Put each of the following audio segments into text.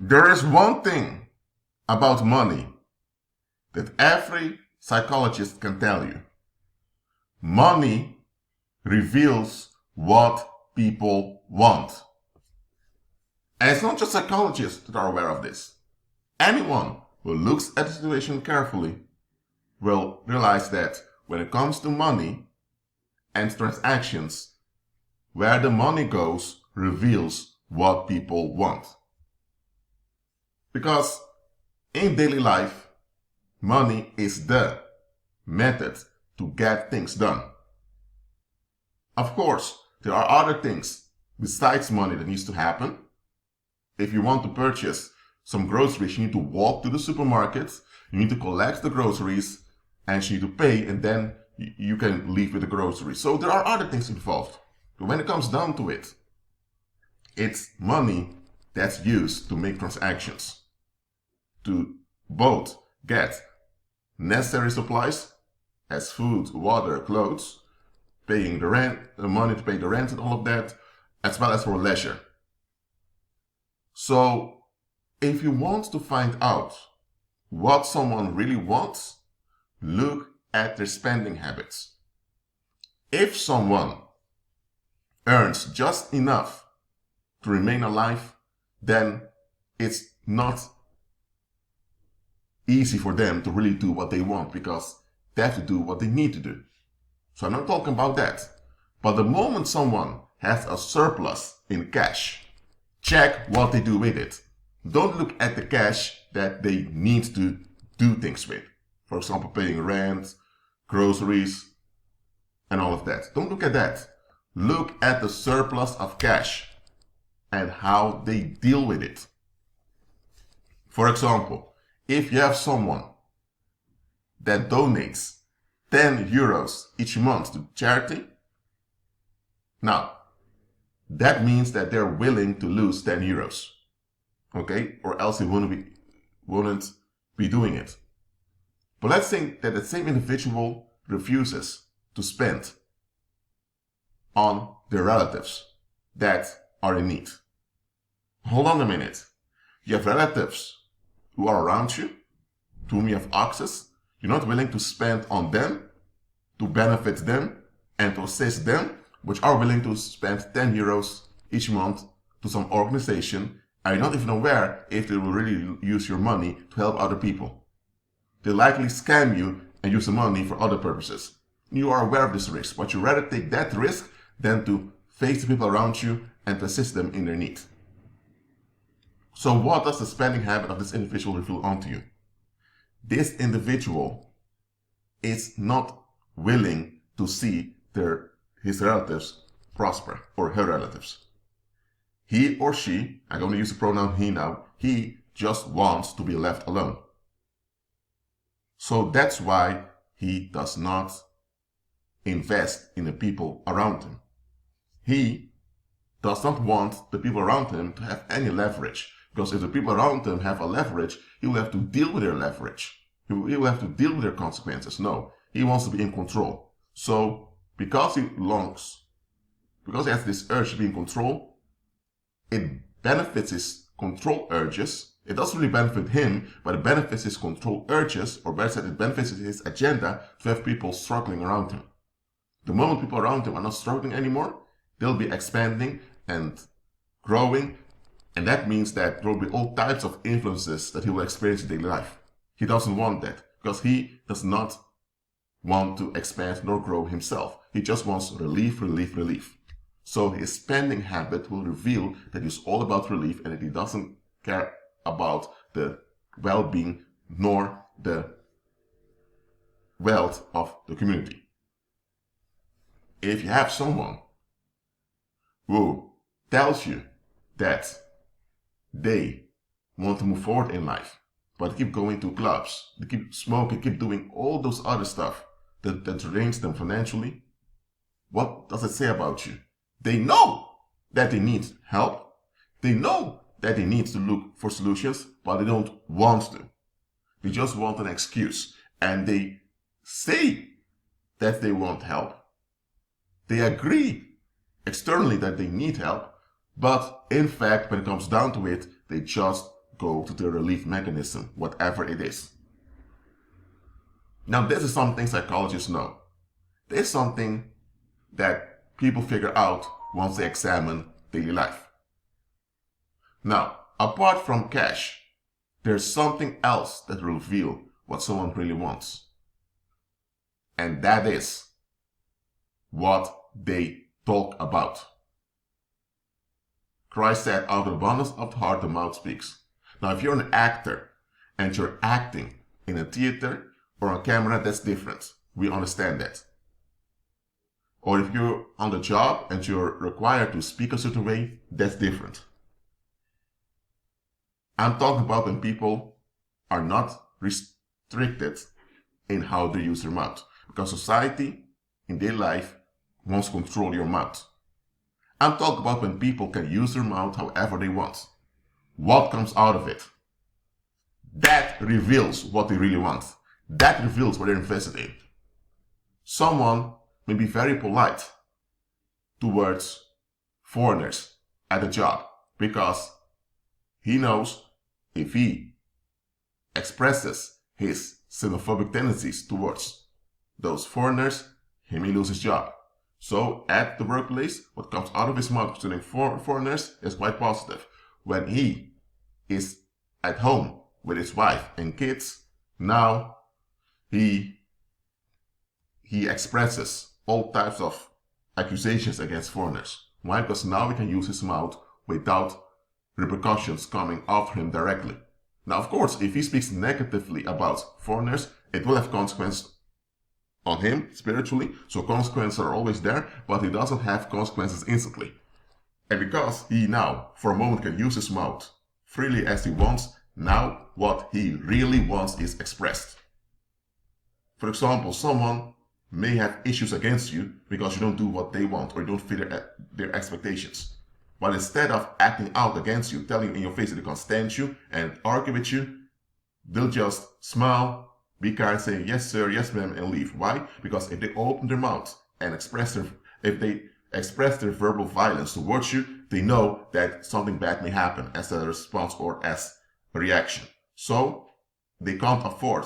There is one thing about money that every psychologist can tell you. Money reveals what people want. And it's not just psychologists that are aware of this. Anyone who looks at the situation carefully will realize that when it comes to money and transactions, where the money goes reveals what people want. Because in daily life, money is the method to get things done. Of course, there are other things besides money that needs to happen. If you want to purchase some groceries, you need to walk to the supermarket, you need to collect the groceries, and you need to pay, and then you can leave with the groceries. So there are other things involved. But when it comes down to it, it's money that's used to make transactions, to both get necessary supplies as food, water, clothes, paying the rent, the money to pay the rent and all of that, as well as for leisure. So if you want to find out what someone really wants, look at their spending habits. If someone earns just enough to remain alive, then it's not easy for them to really do what they want because they have to do what they need to do. So I'm not talking about that. But the moment someone has a surplus in cash, check what they do with it. Don't look at the cash that they need to do things with. For example, paying rent, groceries, and all of that. Don't look at that. Look at the surplus of cash and how they deal with it. For example, if you have someone that donates 10 euros each month to charity, now that means that they're willing to lose 10 euros. Okay? Or else they wouldn't be doing it. But let's think that the same individual refuses to spend on their relatives that are in need. Hold on a minute. You have relatives who are around you, to whom you have access. You're not willing to spend on them, to benefit them, and to assist them, which are willing to spend 10 euros each month to some organization, and you're not even aware if they will really use your money to help other people. They likely scam you and use the money for other purposes. You are aware of this risk, but you rather take that risk than to face the people around you and to assist them in their need. So what does the spending habit of this individual reveal onto you? This individual is not willing to see his relatives prosper, or her relatives. He or she, I'm going to use the pronoun he now, he just wants to be left alone. So that's why he does not invest in the people around him. He does not want the people around him to have any leverage, because if the people around him have a leverage, he will have to deal with their leverage. He will have to deal with their consequences. No, he wants to be in control. So because he has this urge to be in control, it benefits his control urges. It doesn't really benefit him, but it benefits his control urges, or better said, it benefits his agenda to have people struggling around him. The moment people around him are not struggling anymore, they'll be expanding and growing, and that means that there will be all types of influences that he will experience in daily life. He doesn't want that, because he does not want to expand nor grow himself. He just wants relief, relief, relief. So his spending habit will reveal that he's all about relief and that he doesn't care about the well-being nor the wealth of the community. If you have someone who tells you that they want to move forward in life, but keep going to clubs, they keep smoking, keep doing all those other stuff that drains them financially, what does it say about you? They know that they need help. They know that they need to look for solutions, but they don't want to. They just want an excuse. And they say that they want help. They agree externally that they need help, but in fact, when it comes down to it, they just go to the relief mechanism, whatever it is. Now, this is something psychologists know. This is something that people figure out once they examine daily life. Now, apart from cash, there's something else that will reveal what someone really wants. And that is what they talk about. Christ said, out of the abundance of the heart, the mouth speaks. Now, if you're an actor and you're acting in a theater or on camera, that's different. We understand that. Or if you're on the job and you're required to speak a certain way, that's different. I'm talking about when people are not restricted in how they use their mouth. Because society, in their life, wants to control your mouth. I'm talking about when people can use their mouth however they want. What comes out of it? That reveals what they really want. That reveals what they're invested in. Someone may be very polite towards foreigners at a job because he knows if he expresses his xenophobic tendencies towards those foreigners, he may lose his job. So at the workplace, what comes out of his mouth concerning foreigners is quite positive. When he is at home with his wife and kids, now he expresses all types of accusations against foreigners. Why? Because now he can use his mouth without repercussions coming after him directly. Now, of course, if he speaks negatively about foreigners, it will have consequences on him spiritually. So consequences are always there, but he doesn't have consequences instantly. And because he now, for a moment, can use his mouth freely as he wants, now what he really wants is expressed. For example, someone may have issues against you because you don't do what they want or you don't fit their expectations. But instead of acting out against you, telling you in your face that they can't stand you and argue with you, they'll just smile, be kind, say yes sir, yes ma'am, and leave. Why? Because if they open their mouth and if they express their verbal violence towards you, they know that something bad may happen as a response or as a reaction. So they can't afford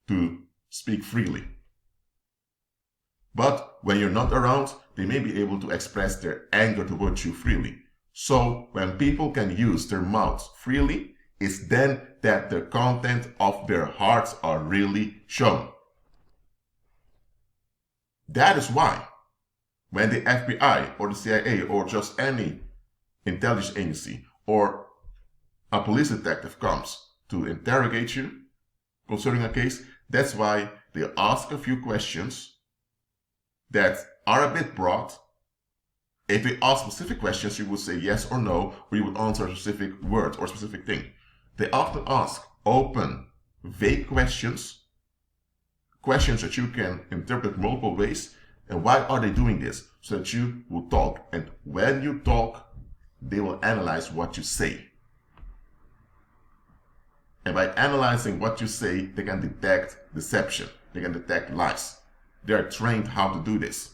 to speak freely. But when you're not around, they may be able to express their anger towards you freely. So when people can use their mouths freely, it's then that the content of their hearts are really shown. That is why when the FBI or the CIA or just any intelligence agency or a police detective comes to interrogate you concerning a case, that's why they ask a few questions that are a bit broad. If they ask specific questions, you would say yes or no, or you would answer a specific word or specific thing. They often ask open, vague questions that you can interpret multiple ways. And why are they doing this? So that you will talk. And when you talk, they will analyze what you say. And by analyzing what you say, they can detect deception. They can detect lies. They are trained how to do this.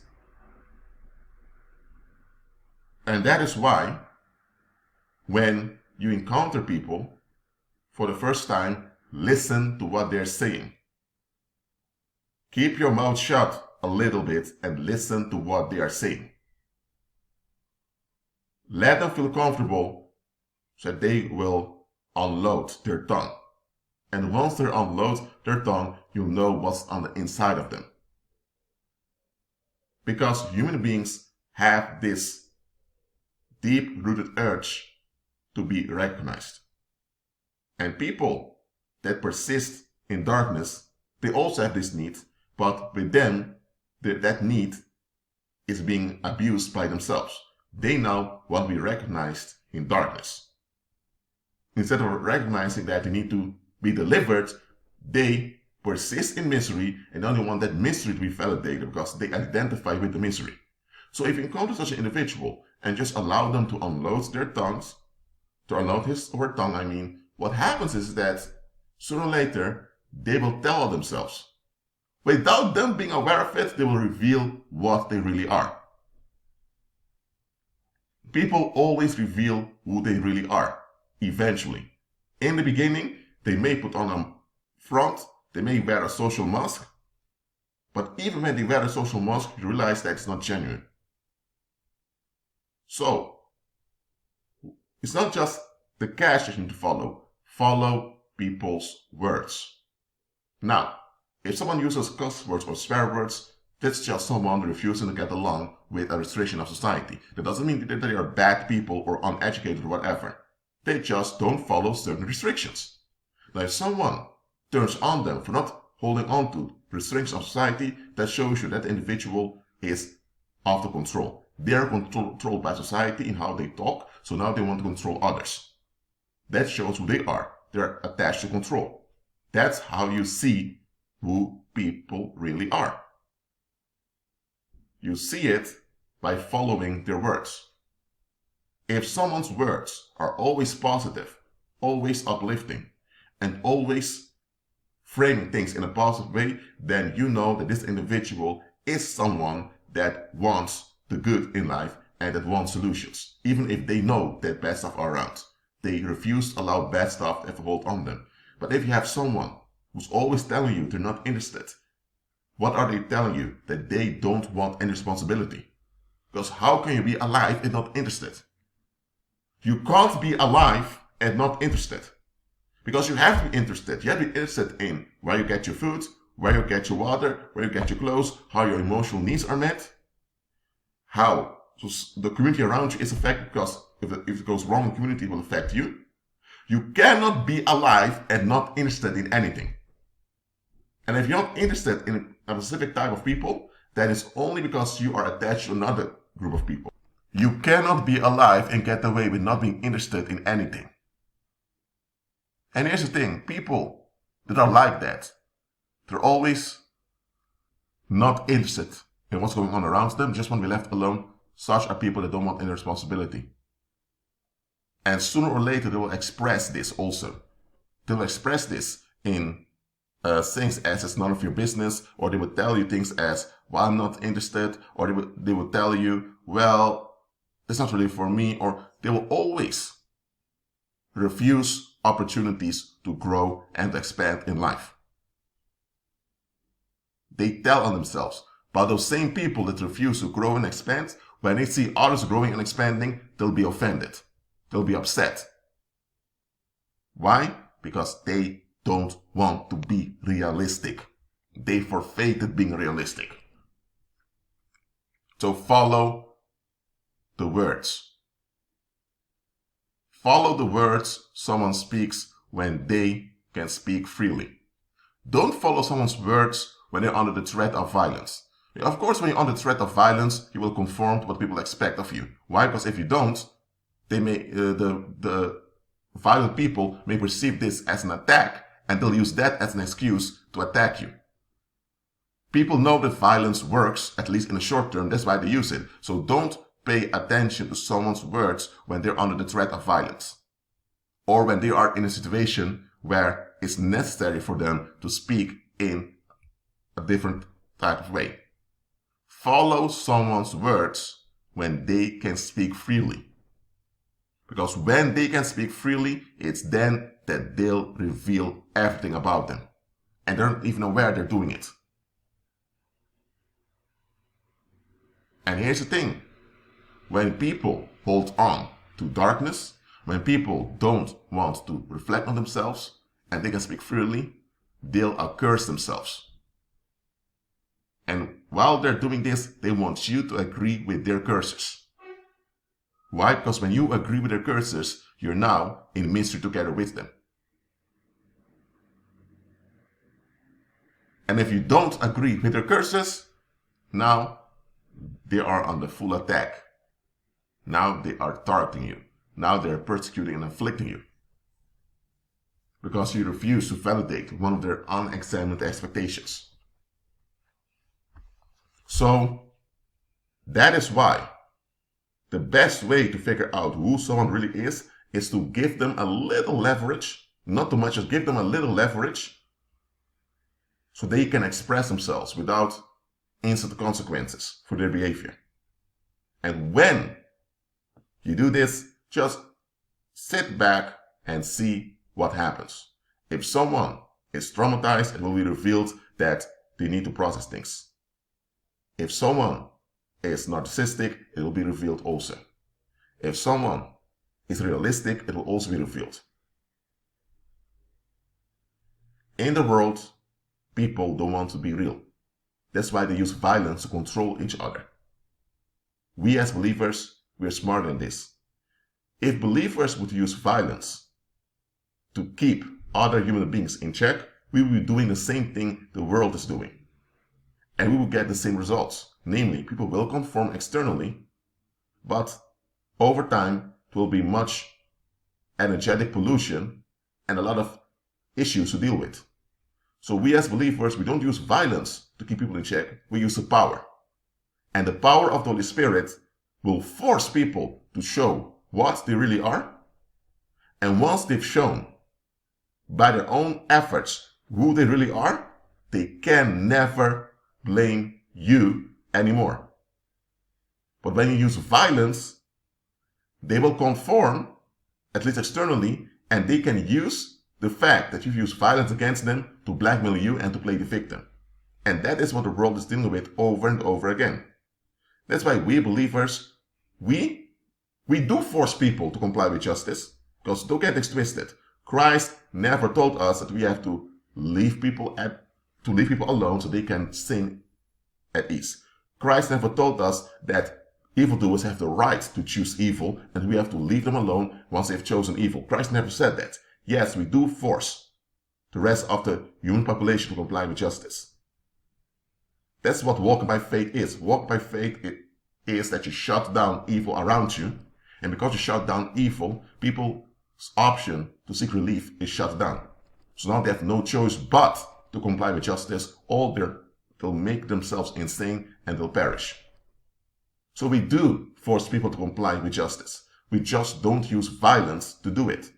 And that is why when you encounter people for the first time, listen to what they're saying. Keep your mouth shut a little bit and listen to what they are saying. Let them feel comfortable so that they will unload their tongue. And once they unload their tongue, you'll know what's on the inside of them. Because human beings have this deep-rooted urge to be recognized. And people that persist in darkness, they also have this need, but with them, that need is being abused by themselves. They now want to be recognized in darkness. Instead of recognizing that they need to be delivered, they persist in misery and only want that misery to be validated because they identify with the misery. So if you encounter such an individual and just allow them to unload their tongues, to unload his or her tongue, what happens is that sooner or later, they will tell themselves. Without them being aware of it, they will reveal what they really are. People always reveal who they really are, eventually. In the beginning, they may put on a front, they may wear a social mask, but even when they wear a social mask, you realize that it's not genuine. So, it's not just the cash that you need to follow. Follow people's words. Now, if someone uses cuss words or swear words, that's just someone refusing to get along with a restriction of society. That doesn't mean that they are bad people or uneducated or whatever. They just don't follow certain restrictions. Now, if someone turns on them for not holding on to restrictions of society, that shows you that the individual is out of control. They are controlled by society in how they talk, so now they want to control others. That shows who they are. They're attached to control. That's how you see who people really are. You see it by following their words. If someone's words are always positive, always uplifting, and always framing things in a positive way, then you know that this individual is someone that wants the good in life and that wants solutions, even if they know that bad stuff are around. They refuse to allow bad stuff to have a hold on them. But if you have someone who's always telling you they're not interested, what are they telling you? That they don't want any responsibility. Because how can you be alive and not interested? You can't be alive and not interested. Because you have to be interested. You have to be interested in where you get your food, where you get your water, where you get your clothes, how your emotional needs are met, how the community around you is affected, because if it goes wrong in the community, it will affect you. You cannot be alive and not interested in anything. And if you're not interested in a specific type of people, that is only because you are attached to another group of people. You cannot be alive and get away with not being interested in anything. And here's the thing, people that are like that, they're always not interested in what's going on around them, just want to be left alone. Such are people that don't want any responsibility. And sooner or later they will express this also. They will express this in things as it's none of your business, or they will tell you things as, well, I'm not interested, or they will tell you, well, it's not really for me, or they will always refuse opportunities to grow and expand in life. They tell on themselves. But those same people that refuse to grow and expand, when they see others growing and expanding, they'll be offended. They'll be upset. Why? Because they don't want to be realistic. They forfeited being realistic. So follow the words. Follow the words someone speaks when they can speak freely. Don't follow someone's words when they're under the threat of violence. Of course, when you're under threat of violence, you will conform to what people expect of you. Why? Because if you don't, they may the violent people may perceive this as an attack, and they'll use that as an excuse to attack you. People know that violence works, at least in the short term. That's why they use it. So don't pay attention to someone's words when they're under the threat of violence, or when they are in a situation where it's necessary for them to speak in a different type of way. Follow someone's words when they can speak freely. Because when they can speak freely, it's then that they'll reveal everything about them. And they're not even aware they're doing it. And here's the thing. When people hold on to darkness, when people don't want to reflect on themselves, and they can speak freely, they'll accurse themselves. And while they're doing this, they want you to agree with their curses. Why? Because when you agree with their curses, you're now in misery together with them. And if you don't agree with their curses, now they are under full attack. Now they are targeting you. Now they're persecuting and afflicting you. Because you refuse to validate one of their unexamined expectations. So, that is why the best way to figure out who someone really is to give them a little leverage, not too much, just give them a little leverage so they can express themselves without instant consequences for their behavior. And when you do this, just sit back and see what happens. If someone is traumatized, it will be revealed that they need to process things. If someone is narcissistic, it will be revealed also. If someone is realistic, it will also be revealed. In the world, people don't want to be real. That's why they use violence to control each other. We as believers, we're smarter than this. If believers would use violence to keep other human beings in check, we will be doing the same thing the world is doing. And we will get the same results. Namely, people will conform externally, but over time, it will be much energetic pollution and a lot of issues to deal with. So we as believers, we don't use violence to keep people in check. We use the power. And the power of the Holy Spirit will force people to show what they really are. And once they've shown by their own efforts who they really are, they can never blame you anymore. But when you use violence, they will conform, at least externally, and they can use the fact that you've used violence against them to blackmail you and to play the victim. And that is what the world is dealing with over and over again. That's why we believers, we do force people to comply with justice, because don't get this twisted. Christ never told us that we have to leave people alone so they can sin at ease. Christ never told us that evildoers have the right to choose evil and we have to leave them alone once they've chosen evil. Christ never said that. Yes, we do force the rest of the human population to comply with justice. That's what walking by faith is. Walk by faith is that you shut down evil around you. And because you shut down evil, people's option to seek relief is shut down. So now they have no choice but to comply with justice. They'll make themselves insane and they'll perish. So we do force people to comply with justice. We just don't use violence to do it.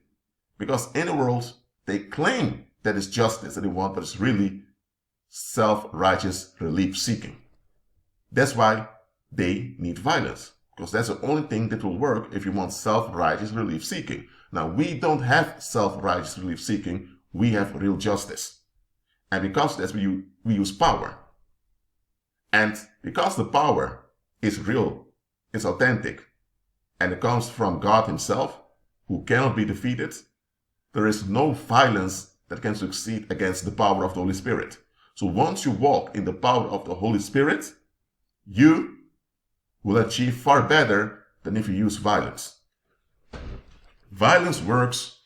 Because in the world, they claim that it's justice that they want, but it's really self-righteous relief seeking. That's why they need violence, because that's the only thing that will work if you want self-righteous relief seeking. Now, we don't have self-righteous relief seeking, we have real justice. And because of that, we use power. And because the power is real, it's authentic, and it comes from God himself, who cannot be defeated, there is no violence that can succeed against the power of the Holy Spirit. So once you walk in the power of the Holy Spirit, you will achieve far better than if you use violence. Violence works,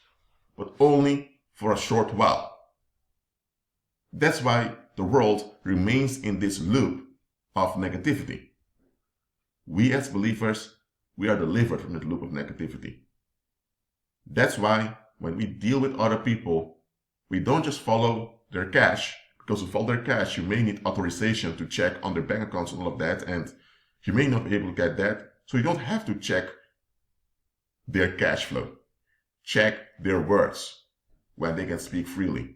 but only for a short while. That's why the world remains in this loop of negativity. We as believers, we are delivered from the loop of negativity. That's why when we deal with other people, we don't just follow their cash. Because to follow their cash, you may need authorization to check on their bank accounts and all of that, and you may not be able to get that. So you don't have to check their cash flow. Check their words when they can speak freely.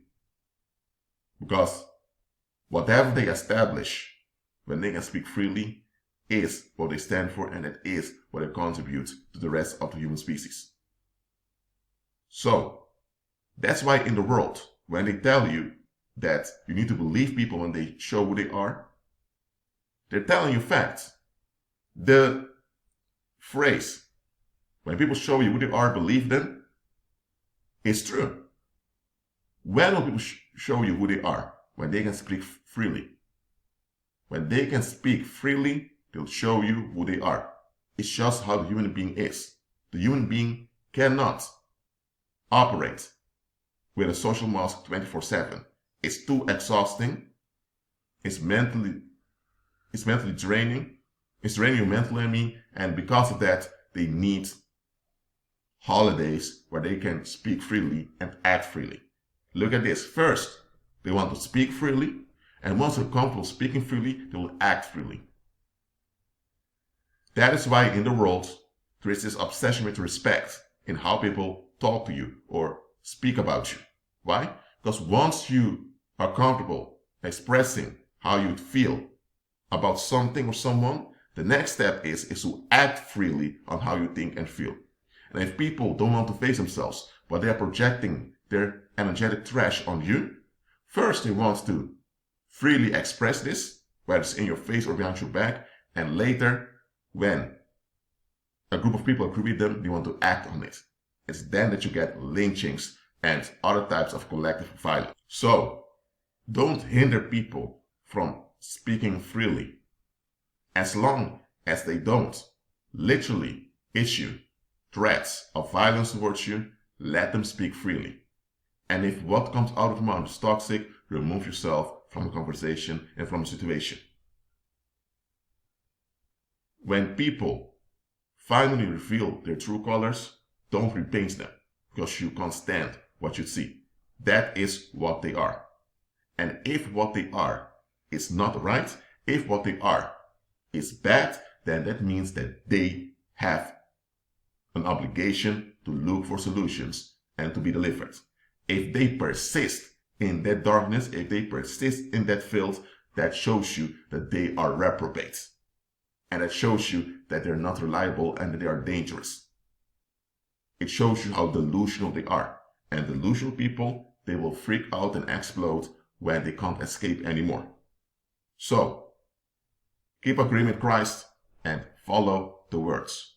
Because whatever they establish when they can speak freely is what they stand for, and it is what they contribute to the rest of the human species. So that's why in the world, when they tell you that you need to believe people when they show who they are, they're telling you facts. The phrase, when people show you who they are, believe them, is true. When will people show you who they are? When they can speak freely. When they can speak freely, they'll show you who they are. It's just how the human being is. The human being cannot operate with a social mask 24/7. It's too exhausting. It's mentally draining. It's draining you mentally, and because of that, they need holidays where they can speak freely and act freely. Look at this. First, they want to speak freely, and once they're comfortable speaking freely, they will act freely. That is why in the world, there is this obsession with respect in how people talk to you or speak about you. Why? Because once you are comfortable expressing how you feel about something or someone, the next step is to act freely on how you think and feel. And if people don't want to face themselves, but they are projecting their energetic trash on you, first they want to freely express this, whether it's in your face or behind your back, and later, when a group of people agree with them, they want to act on it. It's then that you get lynchings and other types of collective violence. So, don't hinder people from speaking freely. As long as they don't literally issue threats of violence towards you, let them speak freely. And if what comes out of their mouth is toxic, remove yourself from the conversation and from the situation. When people finally reveal their true colors, don't repaint them, because you can't stand what you see. That is what they are. And if what they are is not right, if what they are is bad, then that means that they have an obligation to look for solutions and to be delivered. If they persist in that darkness, if they persist in that filth, that shows you that they are reprobates. And that shows you that they're not reliable and that they are dangerous. It shows you how delusional they are. And delusional people, they will freak out and explode when they can't escape anymore. So, keep agreeing with Christ and follow the words.